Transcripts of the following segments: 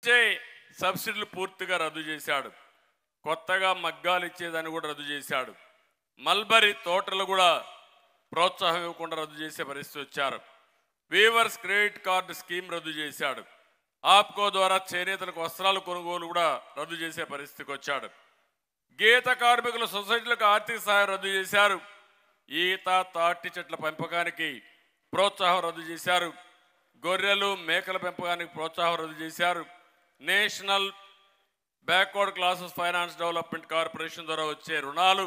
నుంచే సబ్సిడీలు పూర్తిగా రద్దు చేశాడు. కొత్తగా మగ్గాలు ఇచ్చేదాన్ని కూడా రద్దు చేశాడు. మల్బరీ తోటలు కూడా ప్రోత్సాహం ఇవ్వకుండా రద్దు చేసే పరిస్థితి వచ్చారు. వీవర్స్ క్రెడిట్ కార్డు స్కీమ్ రద్దు చేశాడు. ఆప్కో ద్వారా చేనేతలకు వస్త్రాలు కొనుగోలు కూడా రద్దు చేసే పరిస్థితికి వచ్చాడు. గీత కార్మికుల సొసైటీలకు ఆర్థిక సహాయం రద్దు చేశారు. ఈత తాటి చెట్ల పెంపకానికి ప్రోత్సాహం రద్దు చేశారు. గొర్రెలు మేకల పెంపకానికి ప్రోత్సాహం రద్దు చేశారు. National backward classes finance development corporation ద్వారా వచ్చే రుణాలు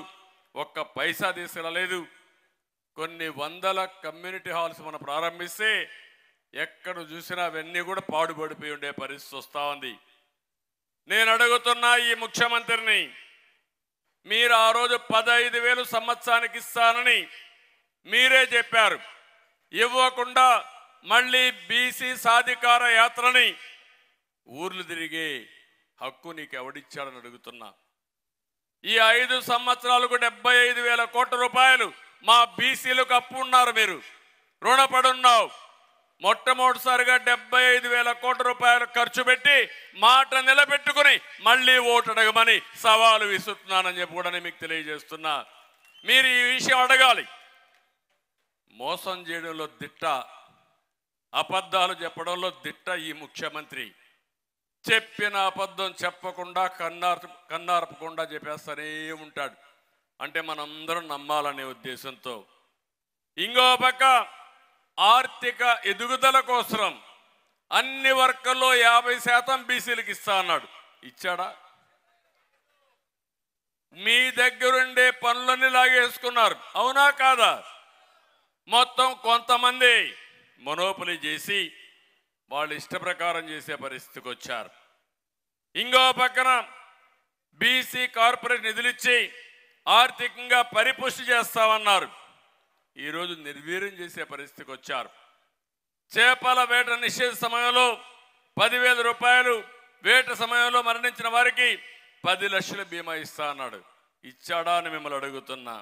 ఒక్క పైసా తీసుకురాలేదు. కొన్ని వందల కమ్యూనిటీ హాల్స్ మనం ప్రారంభిస్తే ఎక్కడ చూసినా అవన్నీ కూడా పాడుపడిపోయి ఉండే పరిస్థితి వస్తూ ఉంది. నేను అడుగుతున్నా ఈ ముఖ్యమంత్రిని, మీరు ఆ రోజు 15,000 సంవత్సరానికి ఇస్తానని మీరే చెప్పారు. ఇవ్వకుండా మళ్ళీ బీసీ సాధికార యాత్రని ఊర్లు తిరిగే హక్కు నీకు ఎవడిచ్చాడని అడుగుతున్నా. ఈ 5 సంవత్సరాలకు 75,000 కోట్ల రూపాయలు మా బీసీలకు అప్పు ఉన్నారు, మీరు రుణపడున్నావు. మొట్టమొదటిసారిగా 75,000 కోట్ల రూపాయలు ఖర్చు పెట్టి మాట నిలబెట్టుకుని మళ్ళీ ఓటు అడగమని సవాలు విసురుతున్నానని చెప్పి కూడా మీకు తెలియజేస్తున్నా. మీరు ఈ విషయం అడగాలి. మోసం చేయడంలో దిట్ట, అబద్ధాలు చెప్పడంలో దిట్ట ఈ ముఖ్యమంత్రి. చెప్పిన అబద్ధం చెప్పకుండా కన్నార్పకుండా చెప్పేస్తూనే ఉంటాడు. అంటే మనందరం నమ్మాలనే ఉద్దేశంతో. ఇంకో పక్క ఆర్థిక ఎదుగుదల కోసం అన్ని వర్గాల్లో 50% బీసీలకు ఇస్తా అన్నాడు. ఇచ్చాడా? మీ దగ్గరుండే పనులన్నీ లాగేసుకున్నారు, అవునా కాదా? మొత్తం కొంతమంది మొనోపలి చేసి వాళ్ళు ఇష్ట ప్రకారం చేసే పరిస్థితికి వచ్చారు. ఇంకో పక్కన బీసీ కార్పొరేట్ నిధులిచ్చి ఆర్థికంగా పరిపుష్టి చేస్తామన్నారు. ఈరోజు నిర్వీర్యం చేసే పరిస్థితికి వచ్చారు. చేపల వేట నిషేధ సమయంలో 10,000 రూపాయలు, వేట సమయంలో మరణించిన వారికి 10 లక్షల బీమా ఇస్తా అన్నాడు. ఇచ్చాడా అని మిమ్మల్ని అడుగుతున్నా.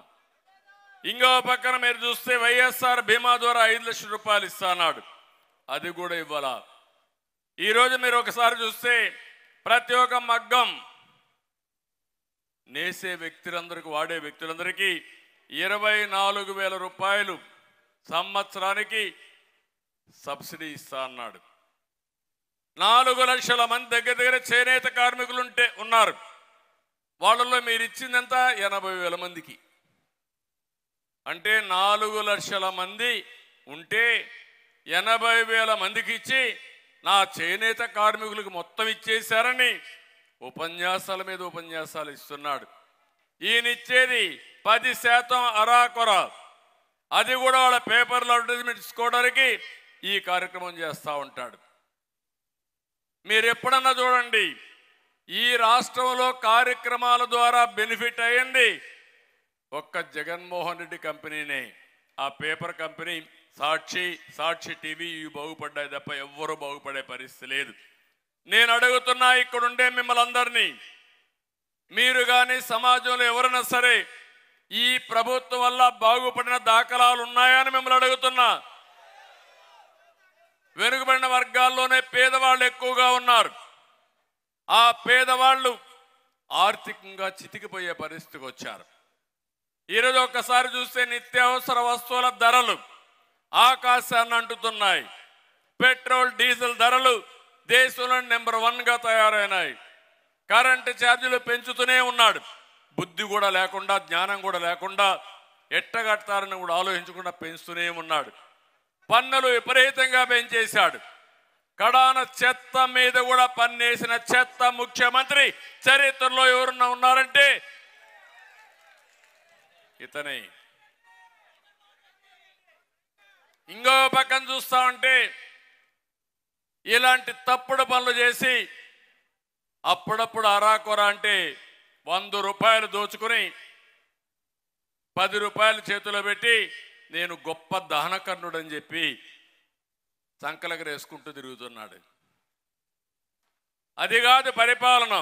ఇంకో పక్కన మీరు చూస్తే వైఎస్ఆర్ బీమా ద్వారా 5 లక్షల రూపాయలు ఇస్తా అన్నాడు. అది కూడా ఇవ్వాలా? ఈరోజు మీరు ఒకసారి చూస్తే ప్రతి ఒక్క మగ్గం నేసే వ్యక్తులందరికీ, వాడే వ్యక్తులందరికీ 24,000 రూపాయలు సంవత్సరానికి సబ్సిడీ ఇస్తా అన్నాడు. 4 లక్షల మంది దగ్గర చేనేత కార్మికులు ఉన్నారు. వాళ్ళలో మీరు ఇచ్చిందంత 80,000 మందికి. అంటే 4 లక్షల మంది ఉంటే 80,000 మందికి ఇచ్చి నా చేనేత కార్మికులకు మొత్తం ఇచ్చేశారని ఉపన్యాసాల మీద ఉపన్యాసాలు ఇస్తున్నాడు. ఈయనిచ్చేది 10% అరాకొర. అది కూడా వాళ్ళ పేపర్లో అడ్వర్టైజ్మెంట్ ఇచ్చుకోవడానికి ఈ కార్యక్రమం చేస్తూ ఉంటాడు. మీరు ఎప్పుడన్నా చూడండి, ఈ రాష్ట్రంలో కార్యక్రమాల ద్వారా బెనిఫిట్ అయ్యింది ఒక్క జగన్మోహన్ రెడ్డి కంపెనీనే. ఆ పేపర్ కంపెనీ సాక్షి టీవీ ఇవి బాగుపడ్డాయి తప్ప ఎవ్వరూ బాగుపడే పరిస్థితి లేదు. నేను అడుగుతున్నా ఇక్కడుండే మిమ్మల్ని అందరినీ, మీరు కానీ సమాజంలో ఎవరైనా సరే ఈ ప్రభుత్వం వల్ల బాగుపడిన దాఖలాలు ఉన్నాయని మిమ్మల్ని అడుగుతున్నా. వెనుకబడిన వర్గాల్లోనే పేదవాళ్ళు ఎక్కువగా ఉన్నారు. ఆ పేదవాళ్ళు ఆర్థికంగా చితికిపోయే పరిస్థితికి వచ్చారు. ఈరోజు ఒక్కసారి చూస్తే నిత్యావసర వస్తువుల ధరలు ఆకాశాన్ని అంటుతున్నాయి. పెట్రోల్ డీజిల్ ధరలు దేశంలో నెంబర్ 1గా తయారైనాయి. కరెంటు ఛార్జీలు పెంచుతూనే ఉన్నాడు. బుద్ధి కూడా లేకుండా, జ్ఞానం కూడా లేకుండా, ఎట్టగడతారని కూడా ఆలోచించకుండా పెంచుతూనే ఉన్నాడు. పన్నులు విపరీతంగా పెంచేశాడు. కడాన చెత్త మీద కూడా పన్నేసిన చెత్త ముఖ్యమంత్రి చరిత్రలో ఎవరున్నా ఉన్నారంటే ఇతనే. ఇంకో పక్కన చూస్తా ఉంటే ఇలాంటి తప్పుడు పనులు చేసి అప్పుడప్పుడు అరాకొర అంటే 100 రూపాయలు దోచుకుని 10 రూపాయలు చేతిలో పెట్టి నేను గొప్ప దహనకర్ణుడని చెప్పి సంకలకరేసుకుంటూ తిరుగుతున్నాడు. అది కాదు పరిపాలన.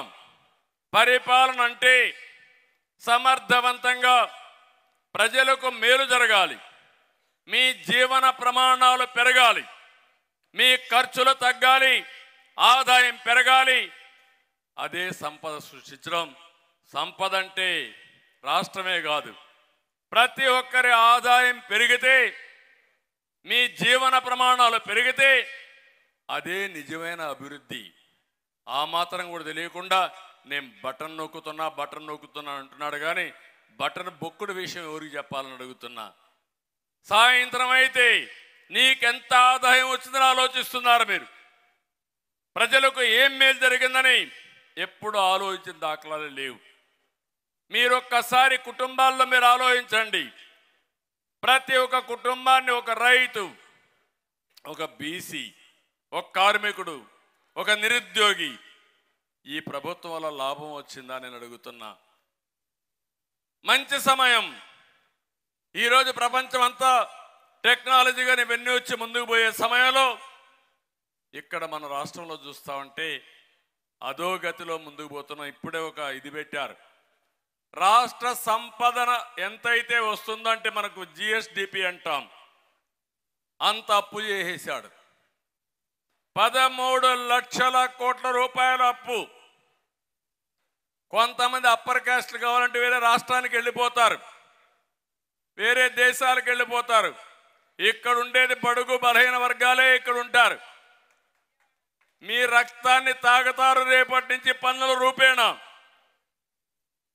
పరిపాలన అంటే సమర్థవంతంగా ప్రజలకు మేలు జరగాలి, మీ జీవన ప్రమాణాలు పెరగాలి, మీ ఖర్చులు తగ్గాలి, ఆదాయం పెరగాలి. అదే సంపద సృష్టించడం. సంపద అంటే రాష్ట్రమే కాదు, ప్రతి ఒక్కరి ఆదాయం పెరిగితే, మీ జీవన ప్రమాణాలు పెరిగితే అదే నిజమైన అభివృద్ధి. ఆ మాత్రం కూడా తెలియకుండా నేను బటన్ నొక్కుతున్నా అంటున్నాడు కానీ బటన్ బొక్కుడు విషయం ఎవరికి చెప్పాలని అడుగుతున్నా. సాయంత్రం అయితే నీకెంత ఆదాయం వచ్చిందని ఆలోచిస్తున్నారు మీరు. ప్రజలకు ఏం మేలు జరిగిందని ఎప్పుడు ఆలోచించిన దాఖలాలు లేవు. మీరొక్కసారి కుటుంబాల్లో మీరు ఆలోచించండి. ప్రతి ఒక్క కుటుంబాన్ని ఒక రైతు, ఒక బీసీ, ఒక కార్మికుడు, ఒక నిరుద్యోగి ఈ ప్రభుత్వం వల్ల లాభం వచ్చిందా నేను అడుగుతున్నా. మంచి సమయం. ఈరోజు ప్రపంచం అంతా టెక్నాలజీగా ఇవన్నీ వచ్చి ముందుకు పోయే సమయంలో ఇక్కడ మన రాష్ట్రంలో చూస్తా ఉంటే అధోగతిలో ముందుకు పోతున్నాం. ఇప్పుడే ఒక ఇది పెట్టారు, రాష్ట్ర సంపదన ఎంతైతే వస్తుందో అంటే మనకు జిఎస్డిపి అంటాం, అంత అప్పు చేసేశాడు. 13 లక్షల కోట్ల రూపాయల అప్పు. కొంతమంది అప్పర్ క్యాస్ట్లు కావాలంటే వేరే రాష్ట్రానికి వెళ్ళిపోతారు, వేరే దేశాలకు వెళ్ళిపోతారు. ఇక్కడ ఉండేది బడుగు బలహీన వర్గాలే ఇక్కడ ఉంటారు. మీ రక్తాన్ని తాగుతారు రేపటి నుంచి పన్నుల రూపేణా.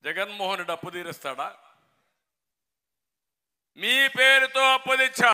జగన్మోహన్ రెడ్డి అప్పు తీరుస్తాడా? మీ పేరుతో అప్పు తెచ్చారు.